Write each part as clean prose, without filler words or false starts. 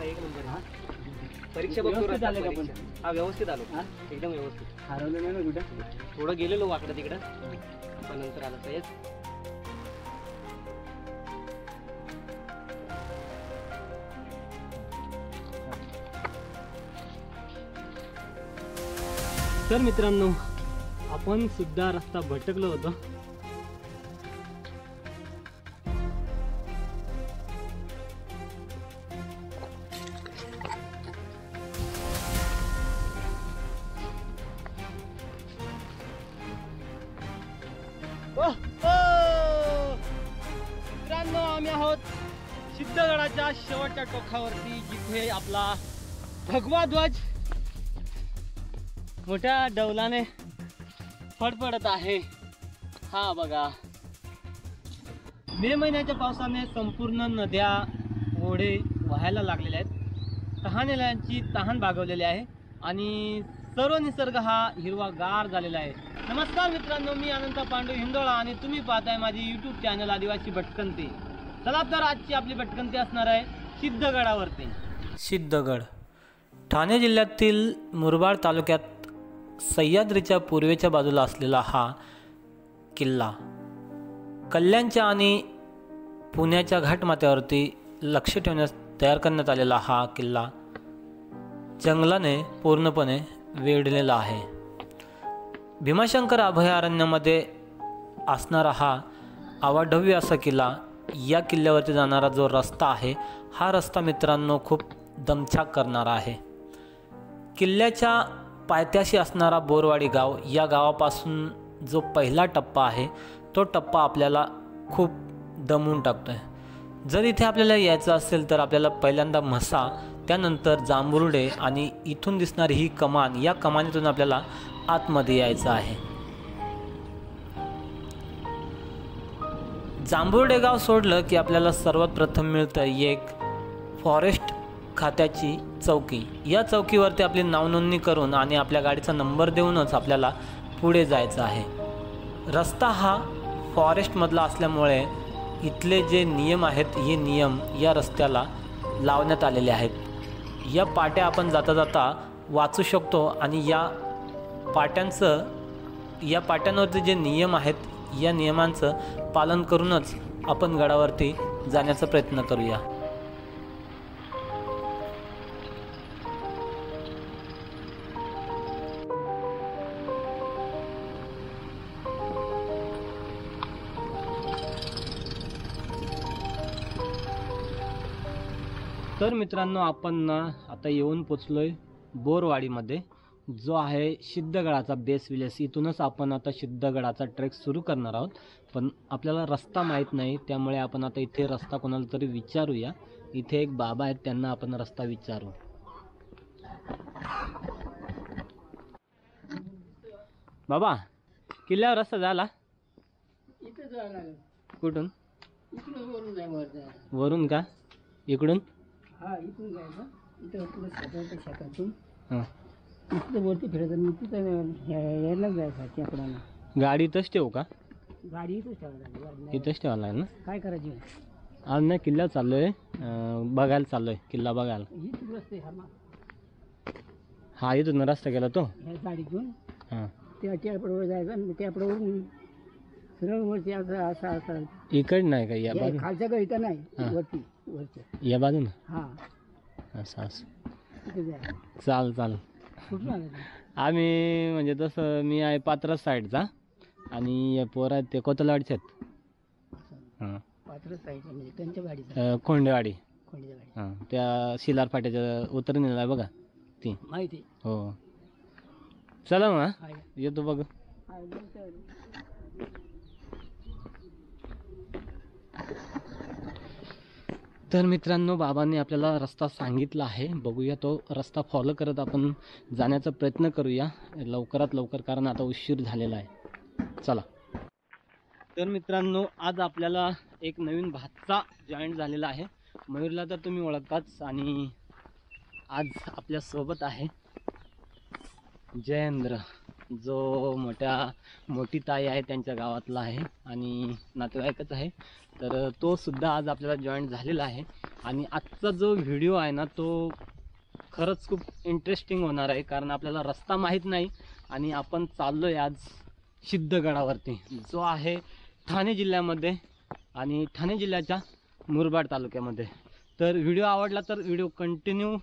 रस्ता एक नंबर हा. परीक्षा बघतो व्यवस्थित रस्ता आले का पण? परीक्षा. हा व्यवस्थित आलो एकदम व्यवस्थित. हरवलं नाही ना कुठं? थोडं गेलेलो वाकडं तिकडं पण नंतर आलं सयच. तर मित्रांनो आपण सुद्धा रस्ता भटकलो होतो. मित्रांनो आम्ही आहोत सिद्धगडाच्या शेवटच्या टोकावरती, जिथे आपला भगवा ध्वज मोठ्या डौलाने फडफडत आहे. हा बघा, मे महिन्याच्या पावसाने संपूर्ण नद्या ओढे वाहायला लागलेले आहेत. तहानेल्यांची तहान भागवलेली आहे आणि सर्व निसर्ग हा हिरवागार झालेला आहे. नमस्कार मित्रांनो, मी अनंत पांडू हिंदोळा आणि तुम्ही पाहताय माझी यूट्यूब चॅनल आदिवासी भटकंती. चला तर आजची आपली भटकंती असणार आहे सिद्धगडावरती. सिद्धगड ठाणे जिल्ह्यातील मुरबाड तालुक्यात सह्याद्रीच्या पूर्वेच्या बाजूला असलेला हा किल्ला कल्याणच्या आणि पुण्याच्या घाटमाथ्यावरती लक्ष ठेवण्यास तयार करण्यात आलेला हा किल्ला जंगलाने पूर्णपणे वेढलेला आहे. भीमाशंकर अभयारण्यामध्ये असणारा हा अवाढव्य असा किल्ला, या किल्ल्यावरती जाणारा जो रस्ता आहे हा रस्ता मित्रांनो खूप दमछाक करणारा आहे. किल्ल्याच्या पायथ्याशी असणारा बोरवाडी गाव, या गावापासून जो पहिला टप्पा आहे तो टप्पा आपल्याला खूप दमवून टाकतो आहे. जर इथे आपल्याला यायचं असेल तर आपल्याला पहिल्यांदा म्हसा, त्यानंतर जांभुर्डे आणि इथून दिसणारी ही कमान, या कमानीतून आपल्याला आतमध्ये यायचं आहे. जांभुर्डे गाव सोडलं की आपल्याला सर्वात प्रथम मिळतं एक फॉरेस्ट खात्याची चौकी. या चौकीवरती आपली नावनोंदणी करून आणि आपल्या गाडीचा नंबर देऊनच आपल्याला पुढे जायचं आहे. रस्ता हा फॉरेस्टमधला असल्यामुळे इथले जे नियम आहेत हे नियम या रस्त्याला लावण्यात आलेले आहेत. या पाट्या आपण जाता जाता वाचू शकतो आणि या पाट्यांवरचे जे नियम आहेत या नियमांचं पालन करूनच आपण गडावरती जाण्याचा प्रयत्न करूया. तर मित्रांनो आपण आता येऊन पोचलोय बोरवाडीमध्ये, जो आहे सिद्धगडाचा बेस विलेज. इथूनच आपण आता सिद्धगडाचा ट्रेक सुरू करणार आहोत, पण आपल्याला रस्ता माहीत नाही, त्यामुळे आपण आता इथे रस्ता कोणाला तरी विचारूया. इथे एक बाबा आहेत, त्यांना आपण रस्ता विचारू. बाबा, किल्ल्यावर रस्ता झाला? कुठून? वरून का? इकडून? हा, इथून जायचं. इथं पुढे शेतातून हां, इथं वरती फिरायचं आणि तिथं यायला जायचं त्याकडं. गाडी इथंच ठेवू का? गाडी इथंच ठेवायला. इथंच ठेवायला आहे ना? काय करायची? आज नाही, किल्ल्यावर चाललोय, बघायला चाललोय, किल्ला बघायला. ही रस्ते हा, इथून रस्ता गेला तो. ह्या गाडीतून हां, त्या टेपडवर जायचं आणि टेपडवरून सरळ वरती असं असं. इकडे नाही का? या बाजू खालच्या गळीतं नाही, हां. वरती या बाजून. हां, असं असं. तिथे जायचं. चाल. कुठून आलं ते? आम्ही म्हणजे तसं मी आहे पात्रस साईडचा आणि पोर आहेत ते कोतलवाडचे आहेत. हां, पात्रच जायचं म्हणजे त्यांच्या गाडीचं. खोंडेवाडी. कोणत्या गाडी? हां, त्या शिलार फाट्याच्या उतरणीला आहे बघा ती. माहिती हो, चला मग. आहे. येतो बघ. तर मित्रांनो, बाबांनी आपल्याला रस्ता सांगितला आहे, बघूया तो रस्ता फॉलो करत आपण जाण्याचा प्रयत्न करूया लवकरात लवकर, कारण आता उशीर झालेला आहे. चला. तर मित्रांनो, आज आपल्याला एक नवीन भाचा जॉईन झालेला आहे. मयूरला तर तुम्ही ओळखताच, आणि आज आपल्यासोबत आहे जयेंद्र. जो मोठी ताई आहे त्यांच्या गावातला आहे आणि नातेवाईकच आहे. तर तो सुद्धा आज आपल्याला जॉईन झालेला आहे. आणि आजचा जो व्हिडिओ आहे ना तो खरंच खूप इंटरेस्टिंग होणार आहे, कारण आपल्याला रस्ता माहीत नाही आणि आपण चाललो आहे आज सिद्धगडावरती, जो आहे ठाणे जिल्ह्यामध्ये आणि ठाणे जिल्ह्याच्या मुरबाड तालुक्यामध्ये. तर व्हिडिओ आवडला तर व्हिडिओ कंटिन्यू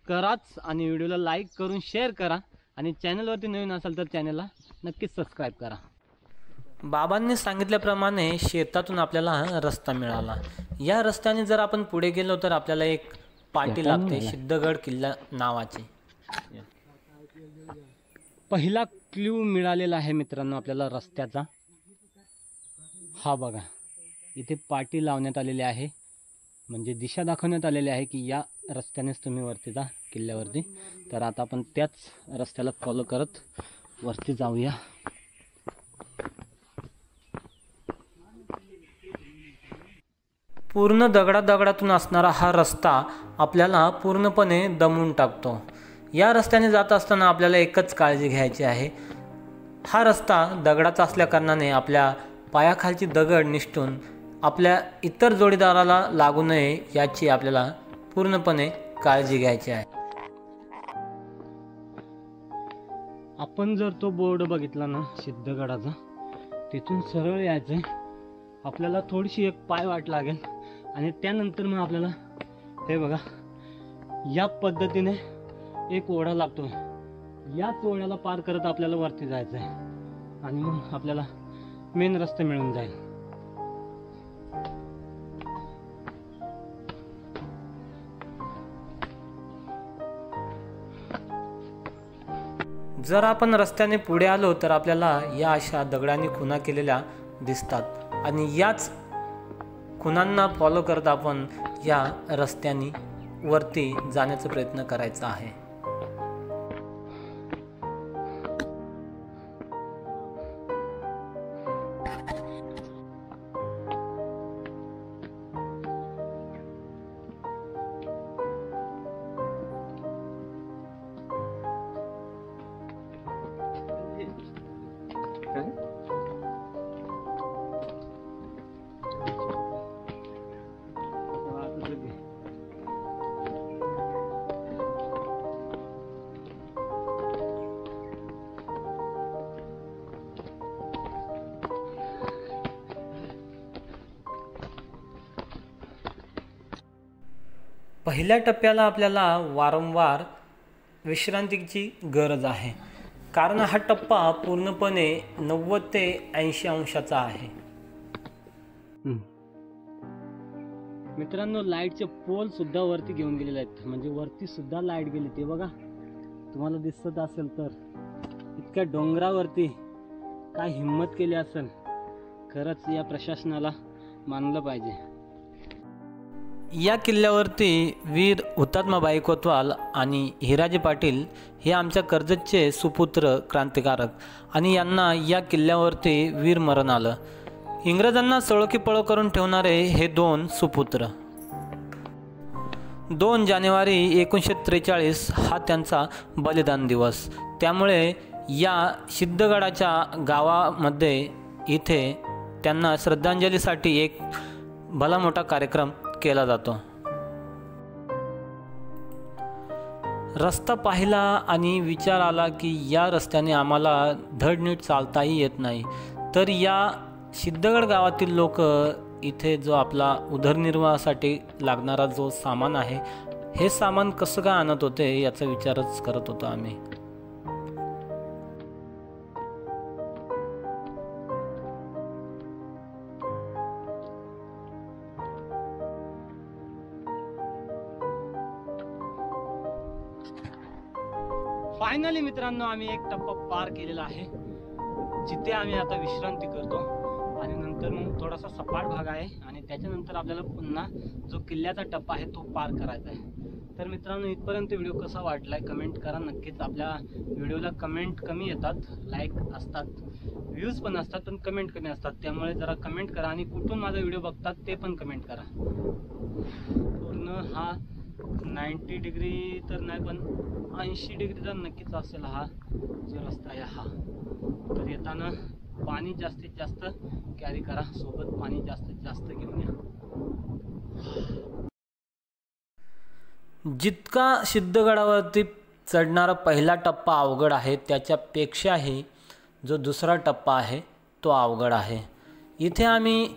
कराच आणि व्हिडिओला लाईक करून शेअर करा आणि चॅनलवरती नवीन असाल तर चॅनलला नक्कीच सबस्क्राईब करा. बाबांनी सांगितल्याप्रमाणे शेतातून आपल्याला रस्ता मिळाला. या रस्त्याने जर आपण पुढे गेलो तर आपल्याला एक पाटी लागते सिद्धगड किल्ला नावाची. पहिला क्ल्यू मिळालेला आहे मित्रांनो आपल्याला रस्त्याचा. हा बघा, इथे पाटी लावण्यात आलेली आहे, म्हणजे दिशा दाखवण्यात आलेली आहे की या रस्त्यानेच तुम्ही वरती जा किल्ल्यावरती. तर आता आपण त्याच रस्त्याला फॉलो करत वरती जाऊया. पूर्ण दगडातून असणारा हा रस्ता आपल्याला पूर्णपणे दमून टाकतो. या रस्त्याने जात असताना आपल्याला एकच काळजी घ्यायची आहे. हा रस्ता दगडाचा असल्याकारणाने आपल्या पायाखालची दगड निसटून आपल्या इतर जोडीदाराला लागू नये याची आपल्याला पूर्णपणे काळजी घ्यायची आहे. आपण जर तो बोर्ड बघितला ना सिद्धगडाचा, तिथून सरळ यायचं. आपल्याला थोडीशी एक पाय वाट लागेल आणि त्यानंतर मग आपल्याला हे बघा या पद्धतीने एक ओढा लागतो. याच ओढ्याला पार करत आपल्याला वरती जायचं आहे आणि मग आपल्याला मेन रस्ता मिळून जाईल. जर आपण रस्त्याने पुढे आलो तर आपल्याला या अशा दगडांनी खुणा केलेल्या दिसतात आणि याच खुणांना फॉलो करत आपण या रस्त्याने वरती जाण्याचा प्रयत्न करायचा आहे. पहिल्या टप्प्याला आपल्याला वारंवार विश्रांतीची गरज आहे, कारण हा टप्पा पूर्णपणे 90 ते 80 अंशाचा आहे. मित्रांनो, लाईटचे पोल सुद्धा वरती घेऊन गेलेले आहेत, म्हणजे वरती सुद्धा लाईट गेली. ते बघा, तुम्हाला दिसत असेल तर इतक्या डोंगरावरती काय हिम्मत केली असेल. खरंच या प्रशासनाला मानलं पाहिजे. या किल्ल्यावरती वीर हुतात्मा कोतवाल आणि हिराजी पाटील हे आमच्या कर्जतचे सुपुत्र क्रांतिकारक, आणि यांना या किल्ल्यावरती वीरमरण आलं. इंग्रजांना सळोकीपळो करून ठेवणारे हे दोन सुपुत्र. 2 जानेवारी 1943 हा त्यांचा बलिदान दिवस. त्यामुळे या सिद्धगडाच्या गावामध्ये इथे त्यांना श्रद्धांजलीसाठी एक भला मोठा कार्यक्रम केला जातो. रस्ता पाहिला आणि विचार आला की या रस्त्याने आम्हाला धड नीट चालताही येत नाही, तर या सिद्धगड गावातील लोक इथे जो आपला उदरनिर्वाहासाठी लागणारा जो सामान आहे, हे सामान कसं काय आणत होते याचा विचारच करत होतो आम्ही. फायनली मित्रांनो, आम्ही एक टप्पा पार केलेला आहे, जिथे आम्ही आता विश्रांती करतो. आणि नंतर मग थोडासा सपाट भाग आहे आणि त्याच्यानंतर आपल्याला पुन्हा जो किल्ल्याचा टप्पा आहे तो पार करायचा आहे. तर मित्रांनो, इथपर्यंत व्हिडिओ कसा वाटलाय कमेंट करा नक्कीच. आपल्या व्हिडिओला कमेंट कमी येतात, लाईक असतात, व्ह्यूज पण असतात, पण कमेंट कमी असतात. त्यामुळे जरा कमेंट करा आणि कुठून माझा व्हिडिओ बघतात ते पण कमेंट करा. पूर्ण हा 90 डिग्री तर नाही, पण 80 डिग्री तर नक्कीच असेल हा जो रस्ता आहे हा. तर येताना पाणी जास्तीत जास्त कॅरी करा, सोबत पाणी जास्तीत जास्त घेऊन या. जितका सिद्धगडावरती चढणारा पहिला टप्पा अवघड आहे, त्याच्यापेक्षाही जो दुसरा टप्पा आहे तो अवघड आहे. इथे आम्ही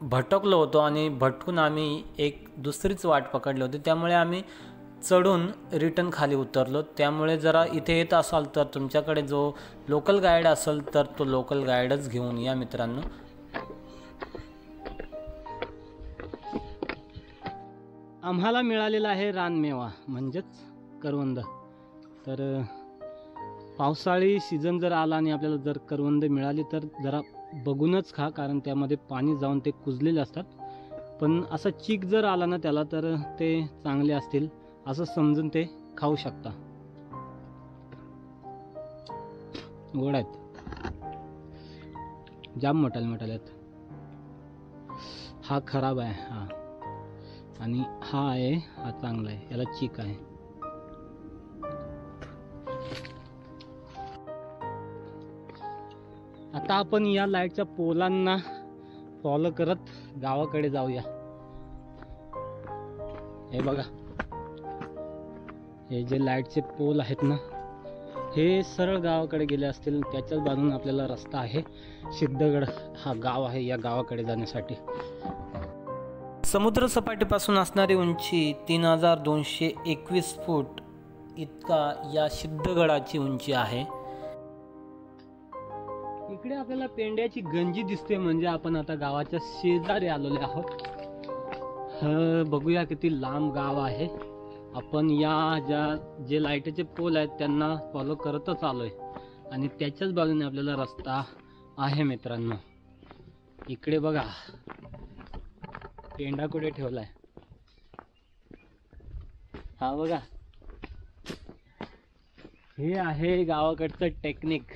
भटकलो होतो आणि भटकून आम्ही एक दुसरीच वाट पकडली होती, त्यामुळे आम्ही चढून रिटर्न खाली उतरलो. त्यामुळे जरा इथे येत असाल तर तुमच्याकडे जो लोकल गाईड असेल तर तो लोकल गाईडच घेऊन या मित्रांनो. आम्हाला मिळालेला आहे रानमेवा म्हणजेच करवंद. तर पावसाळी सीझन जर आला आणि आपल्याला जर करवंद मिळाली तर जरा बघूनच खा, कारण त्यामध्ये पाणी जाऊन ते कुजलेले असतात. पण असा चीक जर आला ना त्याला तर ते चांगले असतील असं समजून ते खाऊ शकता. गोड आहेत, जाम मोठाले मोठाले आहेत. हा खराब आहे हा, आणि हा आहे हा चांगला आहे, याला चीक आहे. आता आपण या लाईटच्या पोलांना फॉलो करत गावाकडे जाऊया. हे बघा, हे जे लाईटचे पोल आहेत ना हे सरळ गावाकडे गेले असतील. त्याच्याच बाजून आपल्याला रस्ता आहे, सिद्धगड हा गाव आहे, या गावाकडे जाण्यासाठी. समुद्र सपाटीपासून असणारी उंची 3221 फूट इतका या सिद्धगडाची उंची आहे. इकडे आपल्याला पेंड्याची गंजी दिसते, म्हणजे आपण आता गावाच्या शेजारी आलेले आहोत. बघूया किती लांब गाव आहे. आपण या जे लाईटचे पोल आहेत त्यांना फॉलो करतच आलोय, आणि त्याच्याच बाजूने आपल्याला रस्ता आहे मित्रांनो. इकडे बघा पेंडा कुठे ठेवलाय, हा बघा. हे आहे गावाकडचं टेक्निक,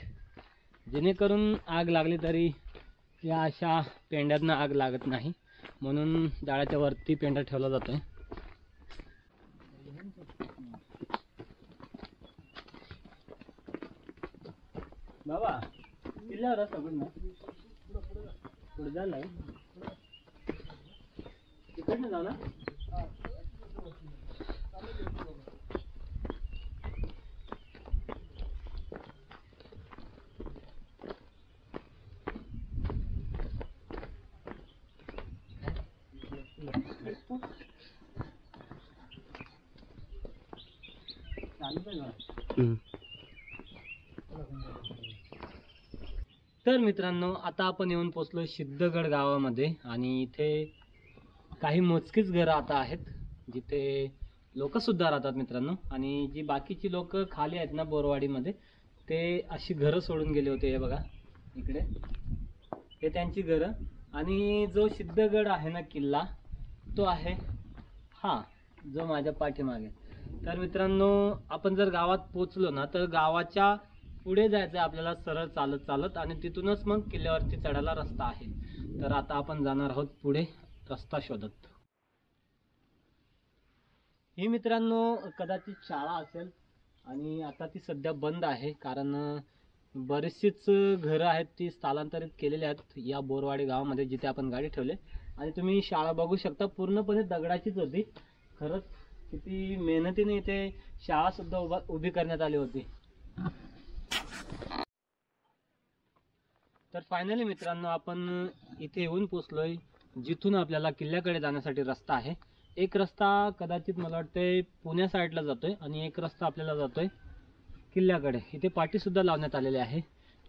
जेणेकरून आग लागली तरी या अशा पेंड्यांना आग लागत नाही, म्हणून जाळ्याच्या वरती पेंडा ठेवला जातोय. बाबा किल्ल्यावर रस्ता कुठं नाही, पुढे जायला तिकडनं जाऊ ना. तर मित्रांनो, आता आपण येऊन पोचलो सिद्धगड गावामध्ये, आणि इथे काही मोजकीच घरं आता आहेत जिथे लोक सुद्धा राहतात मित्रांनो. आणि जी बाकीची लोक खाली आहेत ना बोरवाडीमध्ये, ते अशी घरं सोडून गेले होते. हे बघा इकडे हे त्यांची घरं. आणि जो सिद्धगड आहे ना किल्ला, तो आहे हा जो माझ्या पाठीमागे. तर मित्रांनो, आपण जर गावात पोचलो ना तर गावाच्या पुढे जायचं आपल्याला सरळ चालत चालत, आणि तिथूनच मग किल्ल्यावरती चढायला रस्ता आहे. तर आता आपण जाणार आहोत पुढे रस्ता शोधत. ही मित्रांनो कदाचित शाळा असेल, आणि आता ती सध्या बंद आहे, कारण बरीचशीच घरं आहेत ती स्थलांतरित केलेली आहेत या बोरवाडी गावामध्ये जिथे आपण गाडी ठेवले. आणि तुम्ही शाळा बघू शकता, पूर्णपणे दगडाचीच होती. खरंच किती मेहनतीने इथे शाळा सुद्धा उभी करण्यात आली होती. तर फायनली मित्रांनो, आपण इथे येऊन पोचलोय जिथून आपल्याला किल्ल्याकडे जाण्यासाठी रस्ता आहे. एक रस्ता कदाचित मला वाटतंय पुण्या साईडला जातोय, आणि एक रस्ता आपल्याला जातोय किल्ल्याकडे. इथे पाटी सुद्धा लावण्यात आलेली आहे.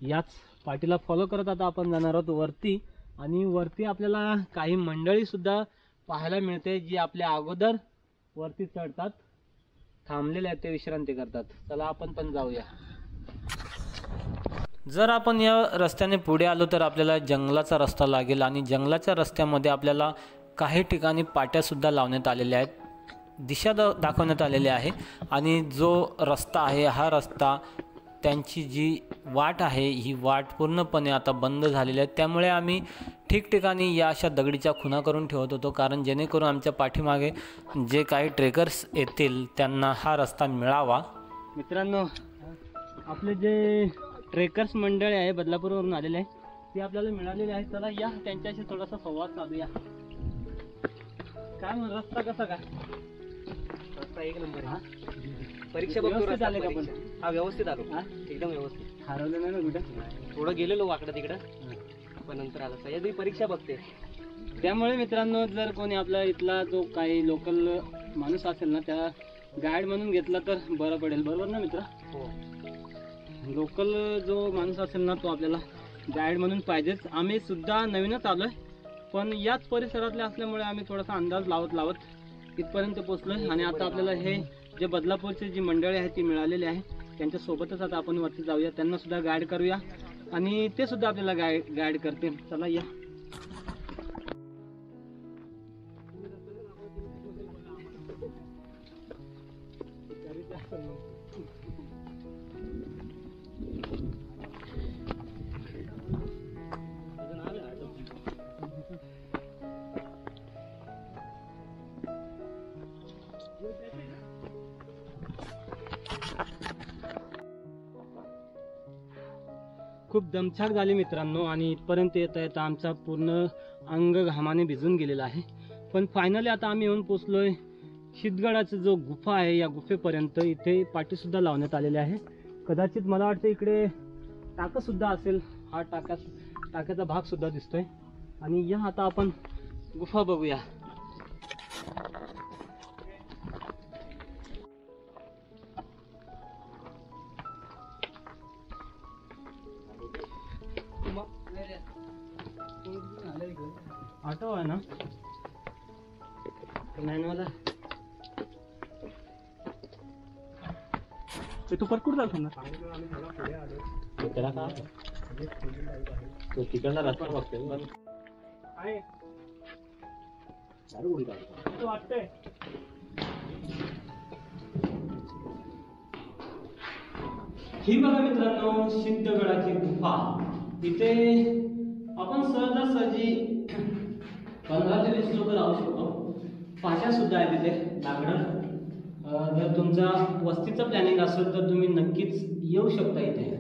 याच पाटीला फॉलो करत आता आपण जाणार आहोत वरती. आणि वरती आपल्याला काही मंडळी सुद्धा पाहायला मिळते जी आपल्या अगोदर वरती चढतात, थांबलेले आहेत ते विश्रांती करतात. चला आपण पण जाऊया. जर आपण या रस्त्याने पुढे आलो तर आपल्याला जंगलाचा रस्ता लागेल, आणि जंगलाच्या रस्त्यामध्ये आपल्याला काही ठिकाणी पाट्यासुद्धा लावण्यात आलेल्या आहेत, दिशा दाखवण्यात आलेली आहे. आणि जो रस्ता आहे हा रस्ता त्यांची जी वाट आहे ही वाट पूर्णपणे आता बंद झालेली आहे. त्यामुळे आम्ही ठिकठिकाणी या अशा दगडीच्या खुणा करून ठेवत होतो, कारण जेणेकरून आमच्या पाठीमागे जे काही ट्रेकर्स येतील त्यांना हा रस्ता मिळावा. मित्रांनो, आपले जे ट्रेकर्स मंडळी आहे बदलापूरवरून आलेले आहे ते आपल्याला मिळालेले आहे. चला या त्यांच्याशी थोडासा संवाद साधूया. काय मग रस्ता कसा काय? रस्ता एक नंबर आहे. परीक्षा बघतो व्यवस्थित रस्ता आले का पण? परीक्षा. हा व्यवस्थित आलो. एकदम व्यवस्थित. हरवलं नाही ना कुठं? थोडं गेलेलो वाकडं तिकडं, पण नंतर आलं. सह्याद्री परीक्षा बघते. त्यामुळे मित्रांनो, जर कोणी आपला इथला जो काही लोकल माणूस असेल ना, त्या गाईड म्हणून घेतला तर बरं पडेल. बरोबर ना मित्र? हो. लोकल जो माणूस असेल ना, तो आपल्याला गाईड म्हणून पाहिजेच. आम्ही सुद्धा नवीनच आलोय, पण याच परिसरातले असल्यामुळे आम्ही थोडासा अंदाज लावत इथपर्यंत पोहोचलोय. आणि आता आपल्याला हे जे बदलापूरचे जी मंडळी आहे ती मिळालेली आहे, त्यांच्या सोबतच आता आपण वरती जाऊया, त्यांना सुद्धा गाईड करूया आणि ते सुद्धा आपल्याला गाईड करते. चला या. खूप दमछाक झाली मित्रांनो, आणि इथपर्यंत येता येता आमचा पूर्ण अंग घामाने भिजून गेलेला आहे. पण फायनली आता आम्ही येऊन पोचलोय शितगडाचा जो गुफा आहे, या गुफेपर्यंत. इथे पाटीसुद्धा लावण्यात आलेले आहे. कदाचित मला वाटतं इकडे टाकं सुद्धा असेल. हा टाक्याचा भाग सुद्धा दिसतोय. आणि या आता आपण गुफा बघूया. ऑटो आहे ना मॅनवाला? तू परकूर जातो ना? त्याला का तो तिकडला रस्ता बघतोय वाटतंय. ही बघा मित्रांनो, सिद्धगडाची गुफा. इथे आपण सहजासहजी 15 ते 20 लोक राहू शकतो. पाशा सुद्धा आहे तिथे लाकडं. जर तुमचा वस्तीचं प्लॅनिंग असेल तर तुम्ही नक्कीच येऊ शकता इथे.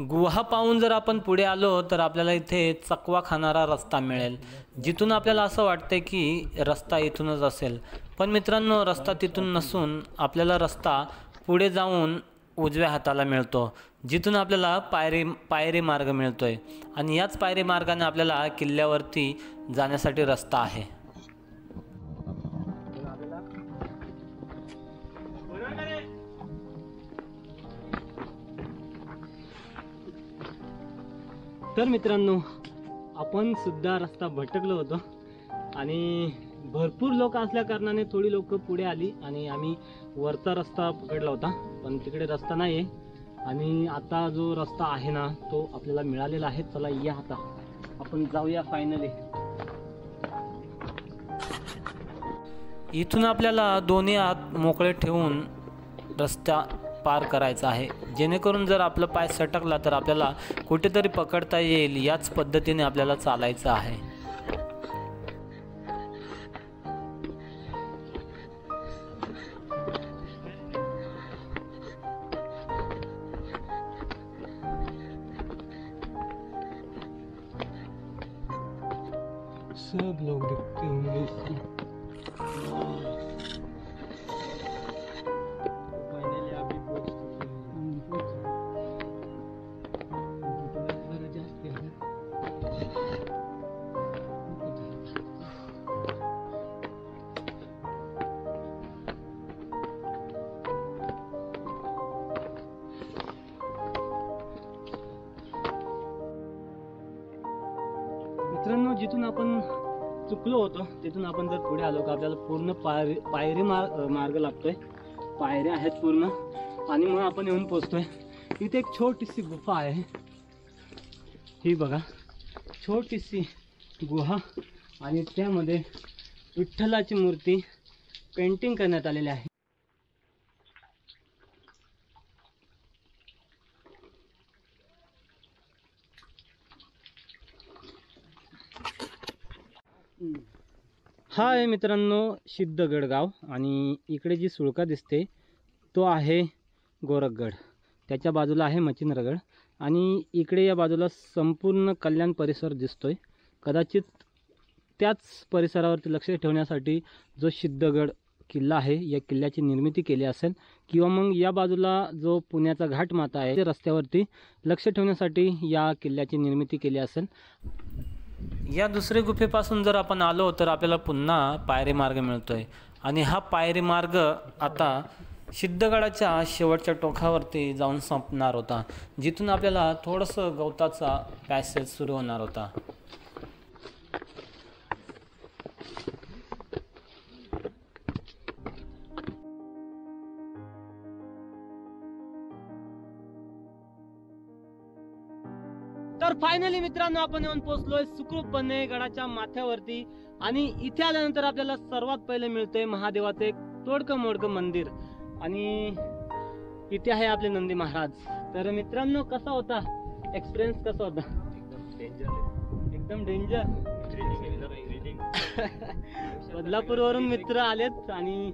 गुहा पाहून जर आपण पुढे आलो तर आपल्याला इथे चकवा खाणारा रस्ता मिळेल, जिथून आपल्याला असं वाटते की रस्ता इथूनच असेल. पण मित्रांनो, रस्ता तिथून नसून आपल्याला रस्ता पुढे जाऊन उजव्या हाताला मिळतो, जिथून आपल्याला पायरी मार्ग मिळतोय. आणि याच पायरी मार्गाने आपल्याला किल्ल्यावरती जाण्यासाठी रस्ता आहे. तर मित्रांनो, आपण सुद्धा रस्ता भटकलो होतो आणि भरपूर लोक असल्या कारणाने थोडी लोक पुढे आली आणि आम्ही वरचा रस्ता पकडला होता, पण तिकडे रस्ता नाही आहे. आणि आता जो रस्ता आहे ना, तो आपल्याला मिळालेला आहे. चला या आता आपण जाऊया फायनली. इथून आपल्याला दोन्ही हात मोकळे ठेवून रस्ता पार करायचा आहे, जेणेकरून जर आपला पाय सटकला तर आपल्याला कुठेतरी पकडता येईल. याच पद्धतीने आपल्याला चालायचं आहे. सब लोग देखते होंगे फाइनली अभी पहुंच चुके हैं. मित्रांनो, जिथून आपण चुकलो होतो तिथून आपण जर पुढे आलो का आपल्याला पूर्ण पायरी मार्ग लागतोय. पायऱ्या आहेत पूर्ण, आणि मग आपण येऊन पोचतोय. इथे एक छोटीशी गुफा आहे. ही बघा, छोटीशी गुहा, आणि त्यामध्ये विठ्ठलाची मूर्ती पेंटिंग करण्यात आलेली आहे. हा आहे मित्रांनो सिद्धगड गाव आणि इकडे जी सुळका दिसते तो आहे गोरखगड, त्याच्या बाजूला आहे मच्छिंद्रगड आणि इकडे या बाजूला संपूर्ण कल्याण परिसर दिसतोय। कदाचित त्याच परिसरावरती लक्ष ठेवण्यासाठी जो सिद्धगड किल्ला आहे या किल्ल्याची निर्मिती केली असेल किंवा मग या बाजूला जो पुण्याचा घाटमाता आहे त्या रस्त्यावरती लक्ष ठेवण्यासाठी या किल्ल्याची निर्मिती केली असेल। या दुसऱ्या गुफेपासून जर आपण आलो तर आपल्याला पुन्हा पायरी मार्ग मिळतोय आणि हा पायरी मार्ग आता सिद्धगडाच्या शेवटच्या टोकावरती जाऊन संपणार होता, जिथून आपल्याला थोडंसं गवताचा पॅसेज सुरू होणार होता। तर फायनली मित्रांनो आपण येऊन पोहोचलोय सुखरूपपणे गडाच्या माथ्यावरती आणि इथे आल्यानंतर आपल्याला सर्वात पहिले मिळतंय महादेवाचे एक तोडकं मोडकं मंदिर आणि इथे आहे आपले नंदी महाराज। तर मित्रांनो कसा होता एक्सपिरियन्स, कसा होता? एकदम डेंजर। बदलापूरवरून मित्र आलेत आणि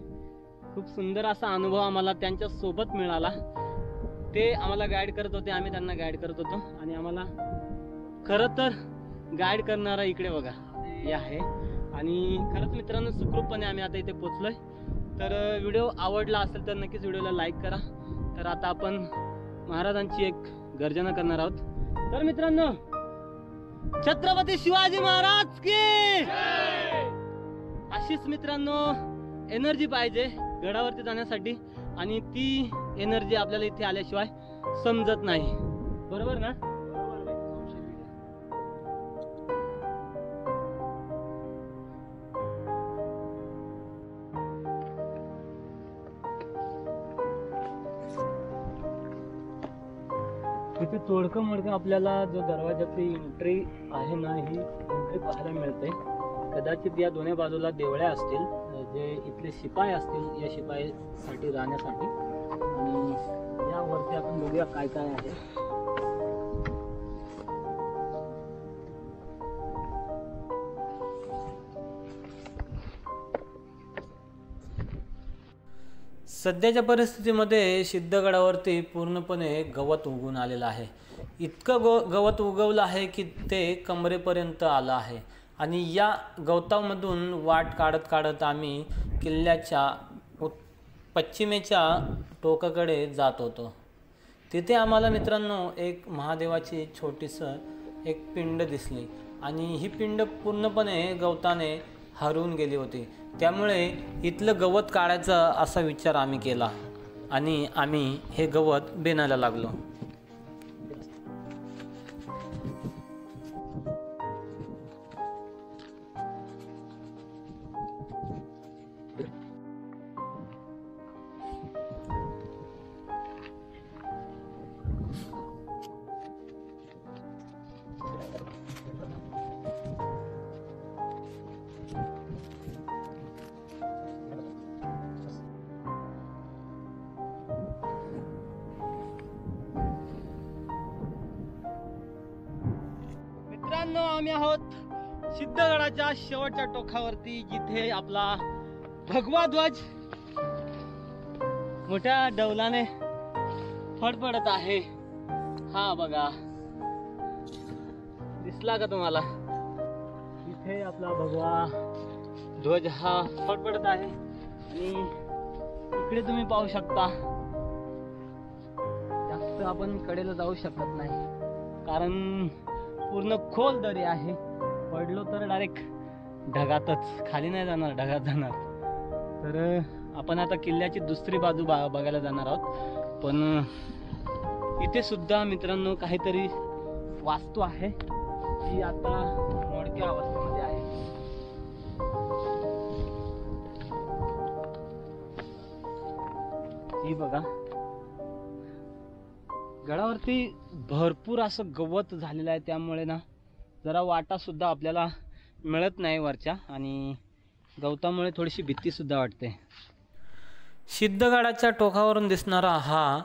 खूप सुंदर असा अनुभव आम्हाला त्यांच्या सोबत मिळाला। ते आम्हाला गाईड करत होते, आम्ही त्यांना गाईड करत होतो आणि आम्हाला खरं तर गाईड करणारा इकडे बघा हे आहे। आणि खरंच मित्रांनो सुखरूपपणे आम्ही आता इथे पोहोचलोय। तर व्हिडिओ आवडला असेल तर नक्कीच व्हिडिओला लाईक करा। तर आता आपण महाराजांची एक गर्जना करणार आहोत। तर मित्रांनो छत्रपती शिवाजी महाराज की अशीच मित्रांनो एनर्जी पाहिजे गडावरती जाण्यासाठी आणि ती एनर्जी आपल्याला इथे आल्याशिवाय समजत नाही, बरोबर ना? इथे तोडकं मोडकं आपल्याला जो दरवाजाची एंट्री आहे ना ही एंट्री पाहायला मिळते। कदाचित या दोन्ही बाजूला देवळ्या असतील, जे इथले शिपाई असतील या शिपाईसाठी राहण्यासाठी। आणि यावरती आपण बघूया काय काय आहे। सध्याच्या परिस्थितीमध्ये सिद्धगडावरती पूर्णपणे गवत उगवून आलेलं आहे। इतकं गवत उगवलं आहे की ते कमरेपर्यंत आलं आहे आणि या गवतामधून वाट काढत काढत आम्ही किल्ल्याच्या पश्चिमेच्या टोकाकडे जात होतो। तिथे आम्हाला मित्रांनो एक महादेवाची छोटीसं एक पिंड दिसली आणि ही पिंड पूर्णपणे गवताने हरवून गेली होती। त्यामुळे इथलं गवत काढायचा असा विचार आम्ही केला आणि आम्ही हे गवत बेनायला लागलो। मित्रांनो आम्ही आहोत सिद्धगडाच्या शेवटच्या टोकावरती, जिथे आपला भगवा ध्वज मोठ्या डौलाने फडफडत आहे। हा बघा, दिसला का तुम्हाला? इथे आपला भगवा ध्वज हा फडफडत आहे आणि इकडे तुम्ही पाहू शकता जास्त आपण कडेला जाऊ शकत नाही कारण पूर्ण खोल दरी आहे। पडलो तर डायरेक्ट ढगातच, खाली नाही जाणार, ढगात जाणार। तर आपण आता किल्ल्याची दुसरी बाजू बघायला जाणार आहोत, पण इथे सुद्धा मित्रांनो काहीतरी वास्तू आहे जी आता मोडक्या अवस्थेमध्ये आहे। ही बघा, गडावरती भरपूर असं गवत झालेलं आहे, त्यामुळे ना जरा वाटा सुद्धा आपल्याला मिळत नाही वरच्या आणि गवतामुळे थोडीशी भीती सुद्धा वाटते। सिद्धगडाच्या टोकावरून दिसणारा हा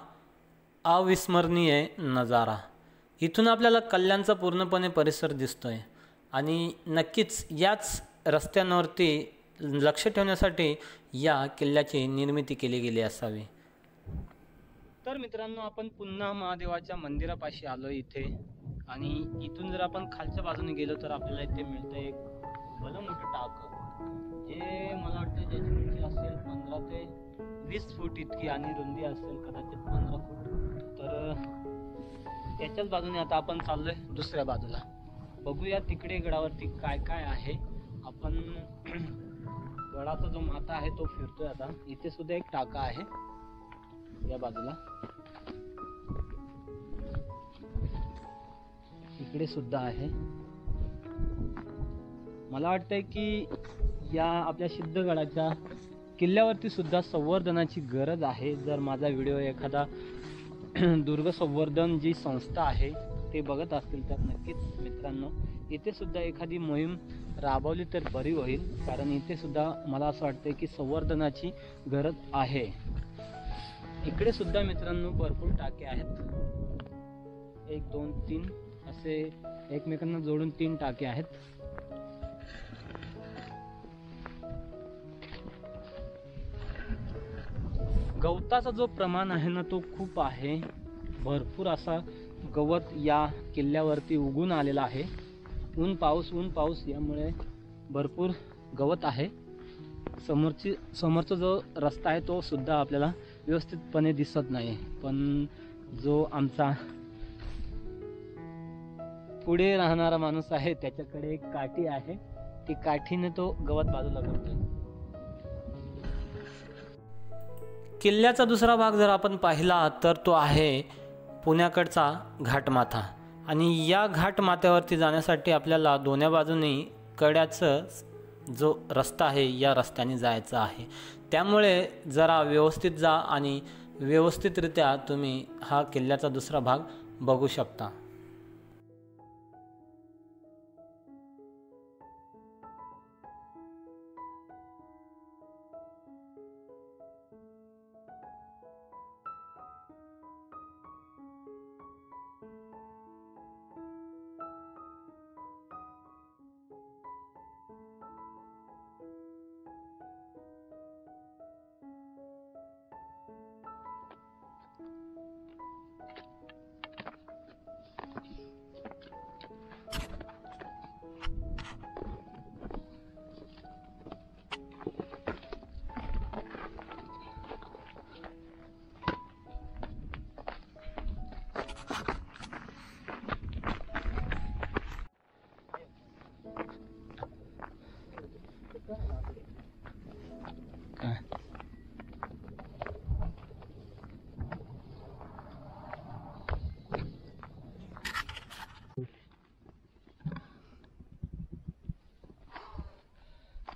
अविस्मरणीय नजारा, इथून आपल्याला कल्याणचा पूर्णपणे परिसर दिसतोय आणि नक्कीच याच रस्त्यांवरती लक्ष ठेवण्यासाठी या किल्ल्याची निर्मिती केली गेली असावी. तर मित्रांनो, आपण पुन्हा महादेवाच्या मंदिरापाशी आलो इथे, आणि इथून जर आपण खालच्या बाजूने गेलो तर आपल्याला इथे मिळतं एक भलं मोठं टाकं, जे मला वाटतं ज्याची उंची असेल 15 ते 20 फूट इतकी, आणि रुंदी असेल कदाचित 15 फूट. तर त्याच्याच बाजूने आता आपण चाललोय दुसऱ्या बाजूला. बघूया तिकडे गडावरती काय काय आहे. आपण गडाचा जो माथा आहे तो फिरतोय आता. इथे सुद्धा एक टाका आहे या बाजूला, इकडे सुद्धा आहे. मला वाटतंय की या आपल्या सिद्धगडाच्या किल्ल्यावरती सुद्धा संवर्धनाची गरज आहे. जर माझा व्हिडिओ एखादा दुर्ग संवर्धन जी संस्था आहे ते बघत असतील तर नक्कीच मित्रांनो इथे सुद्धा एखादी मोहीम राबवली तर बरी होईल, कारण इथे सुद्धा मला असं वाटतं की संवर्धनाची गरज आहे. इकडे सुद्धा मित्रांनो भरपूर टाके आहेत. 1 2 3 असे एकमेकांना जोडून 3 टाके आहेत. गवताचा जो प्रमाण आहे ना तो खूप आहे. भरपूर असा गवत या किल्ल्यावरती उगून आलेला आहे. ऊन पाऊस यामुळे भरपूर गवत आहे. समोरचा जो रस्ता आहे तो सुद्धा आपल्याला व्यवस्थितपणे दिसत नाही, पण जो आमचा पुढे राहणारा माणूस आहे त्याच्याकडे एक काठी आहे, ती काठीने तो गवत बाजूला करतोय. किल्ल्याचा दुसरा भाग जर आपण पाहिला तर तो आहे पुण्याकडचा घाटमाथा, आणि या घाटमाथ्यावरती जाण्यासाठी आपल्याला दोन्ही बाजूनी कड्याचं जो रस्ता आहे या रस्त्याने जायचं आहे. त्यामुळे जरा व्यवस्थित जा आणि व्यवस्थितरित्या तुम्ही हा किल्ल्याचा दुसरा भाग बघू शकता.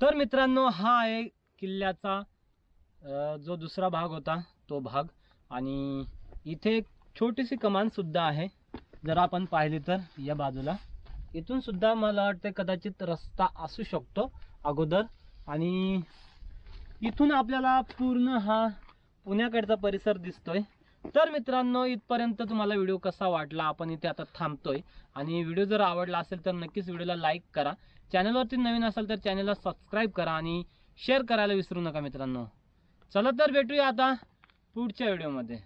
तर मित्रांनो, हा आहे किल्ल्याचा जो दुसरा भाग होता तो भाग, आणि इथे एक छोटीशी कमान सुद्धा आहे. जर आपण पाहिली तर या बाजूला इथून सुद्धा मला वाटतं कदाचित रस्ता असू शकतो अगोदर, आणि इथून आपल्याला पूर्ण हा पुण्याकडचा परिसर दिसतोय. तर मित्रांनो, इथपर्यंत तुम्हाला व्हिडिओ कसा वाटला. आपण इथे आता थांबतोय, आणि व्हिडिओ जर आवडला असेल तर नक्कीच व्हिडिओला लाईक करा. चॅनलवरती नवीन असाल तर चॅनलला सबस्क्राईब करा आणि शेअर करायला विसरू नका मित्रांनो. चला तर भेटूया आता पुढच्या व्हिडिओमध्ये.